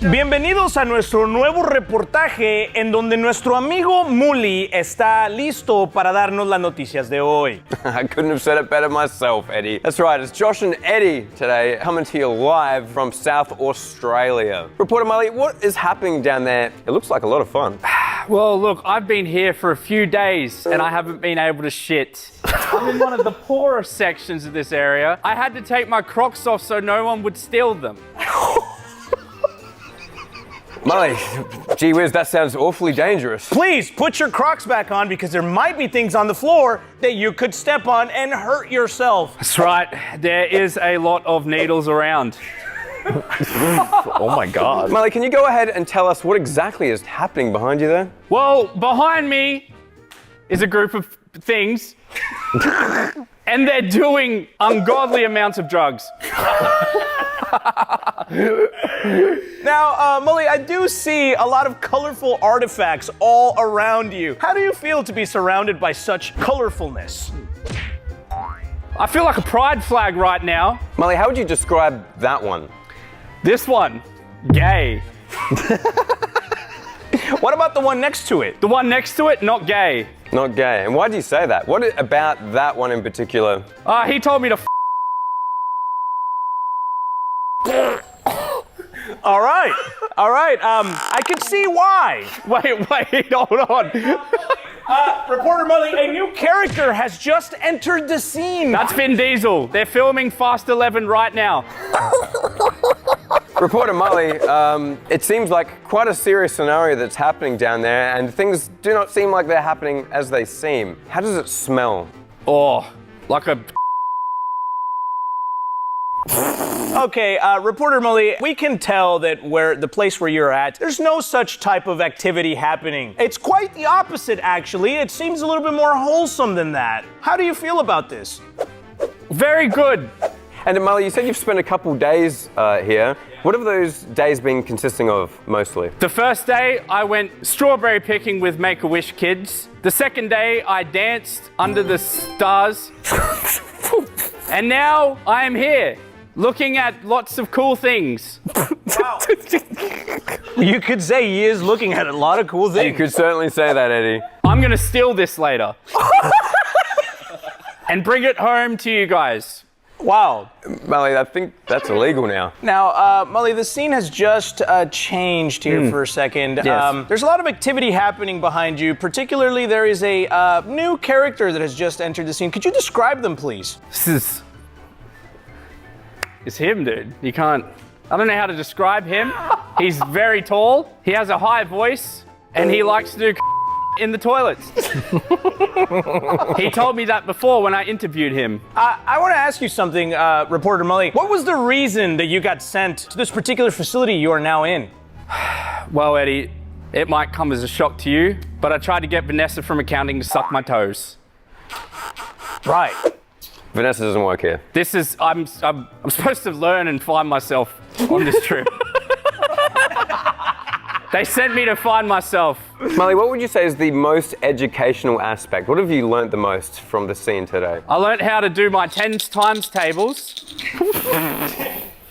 Bienvenidos a nuestro nuevo reportaje en donde nuestro amigo Mully está listo para darnos las noticias de hoy. I couldn't have said it better myself, Eddie. That's right, it's Josh and Eddie today, coming to you live from South Australia. Reporter Mully, what is happening down there? It looks like a lot of fun. Well, look, I've been here for a few days and I haven't been able to shit. I'm in one of the poorer sections of this area. I had to take my Crocs off so no one would steal them. Mully, gee whiz, that sounds awfully dangerous. Please put your Crocs back on because there might be things on the floor that you could step on and hurt yourself. That's right, there is a lot of needles around. Oh my God. Mully, can you go ahead and tell us what exactly is happening behind you there? Well, behind me is a group of things and they're doing ungodly amounts of drugs. Now, Mully, I do see a lot of colorful artifacts all around you. How do you feel to be surrounded by such colorfulness? I feel like a pride flag right now. Mully, how would you describe that one? This one, gay. What about the one next to it? The one next to it, not gay. Not gay. And why do you say that? What about that one in particular? He told me to All right. I can see why. Wait, hold on. Reporter Mully, a new character has just entered the scene. That's Vin Diesel. They're filming Fast 11 right now. Reporter Mully, it seems like quite a serious scenario that's happening down there, and things do not seem like they're happening as they seem. How does it smell? Oh, like a... Okay, Reporter Mully, we can tell that the place where you're at, there's no such type of activity happening. It's quite the opposite, actually. It seems a little bit more wholesome than that. How do you feel about this? Very good. And Mully, you said you've spent a couple days here. What have those days been consisting of, mostly? The first day, I went strawberry picking with Make-A-Wish kids. The second day, I danced under the stars. And now, I am here, looking at lots of cool things. Wow. You could say he is looking at a lot of cool things. You could certainly say that, Eddie. I'm gonna steal this later. And bring it home to you guys. Wow. Mully, I think that's illegal now. Now, Mully, the scene has just changed here for a second. Yes. There's a lot of activity happening behind you. Particularly, there is a new character that has just entered the scene. Could you describe them, please? It's him, dude. You can't... I don't know how to describe him. He's very tall, he has a high voice, and he likes to do in the toilets. He told me that before when I interviewed him. I want to ask you something, Reporter Mully. What was the reason that you got sent to this particular facility you are now in? Well, Eddie, it might come as a shock to you, but I tried to get Vanessa from accounting to suck my toes. Right. Vanessa doesn't work here. This is... I'm supposed to learn and find myself on this trip. They sent me to find myself. Mully, what would you say is the most educational aspect? What have you learnt the most from the scene today? I learned how to do my 10 times tables.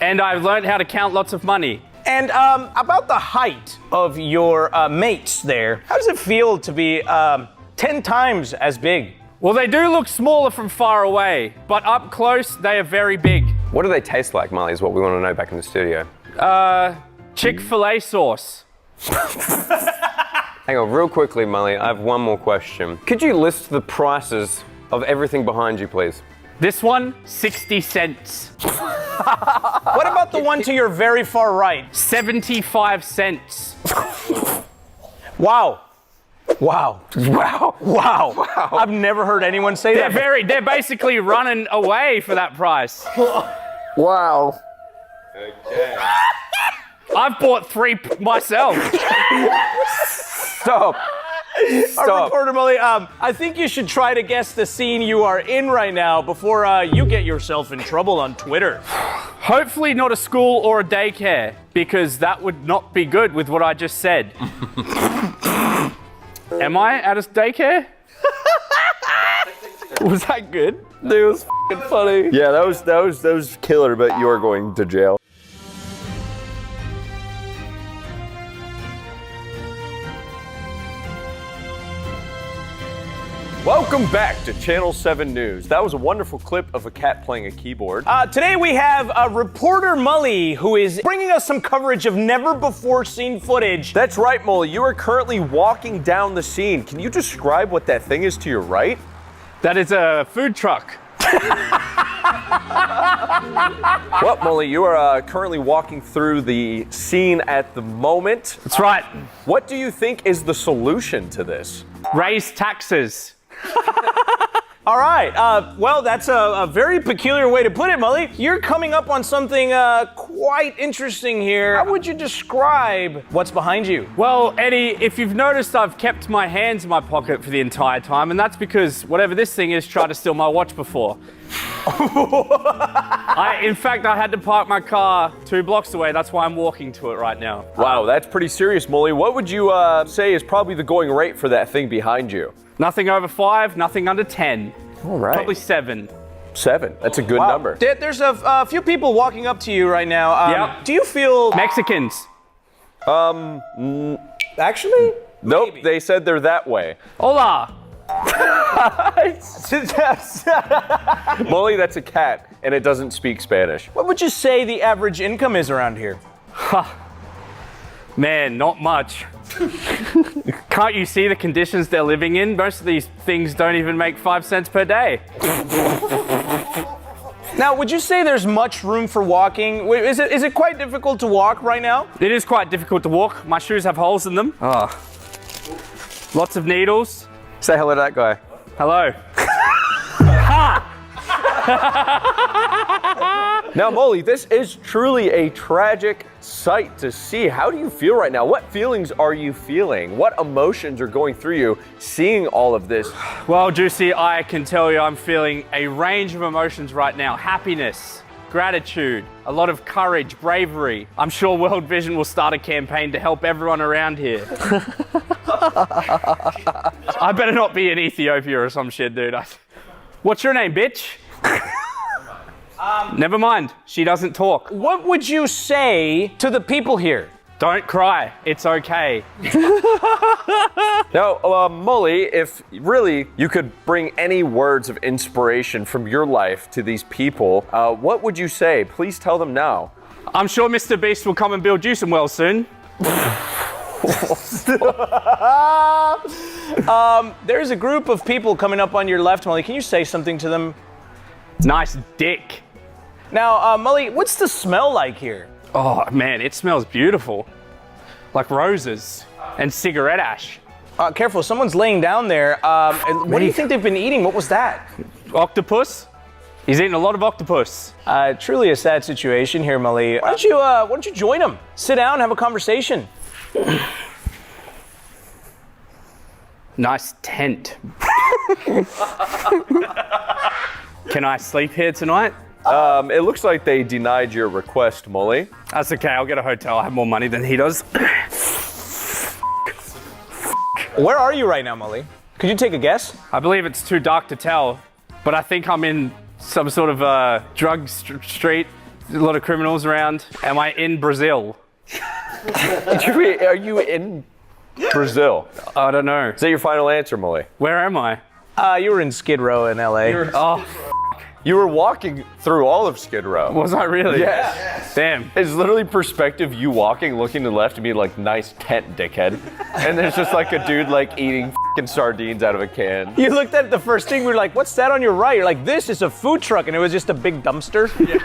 And I've learned how to count lots of money. And about the height of your mates there, how does it feel to be 10 times as big? Well, they do look smaller from far away, but up close, they are very big. What do they taste like, Mully, is what we want to know back in the studio. Chick-fil-A sauce. Hang on, real quickly, Mully, I have one more question. Could you list the prices of everything behind you, please? This one, 60 cents. What about the one to your very far right? 75 cents. Wow. Wow. Wow. Wow. Wow. I've never heard anyone say that. They're basically running away for that price. Wow. Okay. I've bought 3 myself. Stop. Stop. Reporter Mully, I think you should try to guess the scene you are in right now before you get yourself in trouble on Twitter. Hopefully not a school or a daycare, because that would not be good with what I just said. Am I at a daycare? Was that good? Dude, it was f***ing funny. Yeah, that was killer, but you are going to jail. Welcome back to Channel 7 News. That was a wonderful clip of a cat playing a keyboard. Today we have reporter Mully, who is bringing us some coverage of never-before-seen footage. That's right, Mully. You are currently walking down the scene. Can you describe what that thing is to your right? That is a food truck. Well, Mully, you are currently walking through the scene at the moment. That's right. What do you think is the solution to this? Raise taxes. All right, well, that's a very peculiar way to put it, Mully. You're coming up on something quite interesting here. How would you describe what's behind you? Well, Eddie, if you've noticed, I've kept my hands in my pocket for the entire time, and that's because whatever this thing is tried to steal my watch before. In fact, I had to park my car 2 blocks away. That's why I'm walking to it right now. Wow, that's pretty serious, Mully. What would you say is probably the going rate for that thing behind you? Nothing over 5, nothing under 10. All right. Probably 7. 7. That's a good number. There's a few people walking up to you right now. Yep. Do you feel... Mexicans. Actually? Nope, Maybe. they said they're that way. Hola. Mully, that's a cat, and it doesn't speak Spanish. What would you say the average income is around here? Man, not much. Can't you see the conditions they're living in? Most of these things don't even make 5 cents per day. Now, would you say there's much room for walking? Is it quite difficult to walk right now? It is quite difficult to walk. My shoes have holes in them. Lots of needles. Say hello to that guy. Hello. Now, Mully, this is truly a tragic sight to see. How do you feel right now? What feelings are you feeling? What emotions are going through you seeing all of this? Well, Juicy, I can tell you I'm feeling a range of emotions right now. Happiness, gratitude, a lot of courage, bravery. I'm sure World Vision will start a campaign to help everyone around here. I better not be in Ethiopia or some shit, dude. What's your name, bitch? Never mind. She doesn't talk. What would you say to the people here? Don't cry. It's okay. Now, Mully, if really you could bring any words of inspiration from your life to these people, what would you say? Please tell them now. I'm sure Mr. Beast will come and build you some wells soon. There's a group of people coming up on your left, Mully. Can you say something to them? Nice dick. Now, Mully, what's the smell like here? Oh, man, it smells beautiful. Like roses and cigarette ash. Careful, someone's laying down there. And what do you think they've been eating? What was that? Octopus? He's eating a lot of octopus. Truly a sad situation here, Mully. Why don't you join them? Sit down, have a conversation. Nice tent. Can I sleep here tonight? It looks like they denied your request, Mully. That's okay, I'll get a hotel. I have more money than he does. Where are you right now, Mully? Could you take a guess? I believe it's too dark to tell, but I think I'm in some sort of drug street. There's a lot of criminals around. Am I in Brazil? Are you in Brazil? I don't know. Is that your final answer, Mully? Where am I? You were in Skid Row in LA. You were walking through all of Skid Row. Was I really? Yes. Damn. It's literally perspective you walking, looking to the left and being like, nice tent, dickhead. And there's just like a dude like eating f***ing sardines out of a can. You looked at the first thing, we were like, what's that on your right? You're like, this is a food truck, and it was just a big dumpster. Yeah.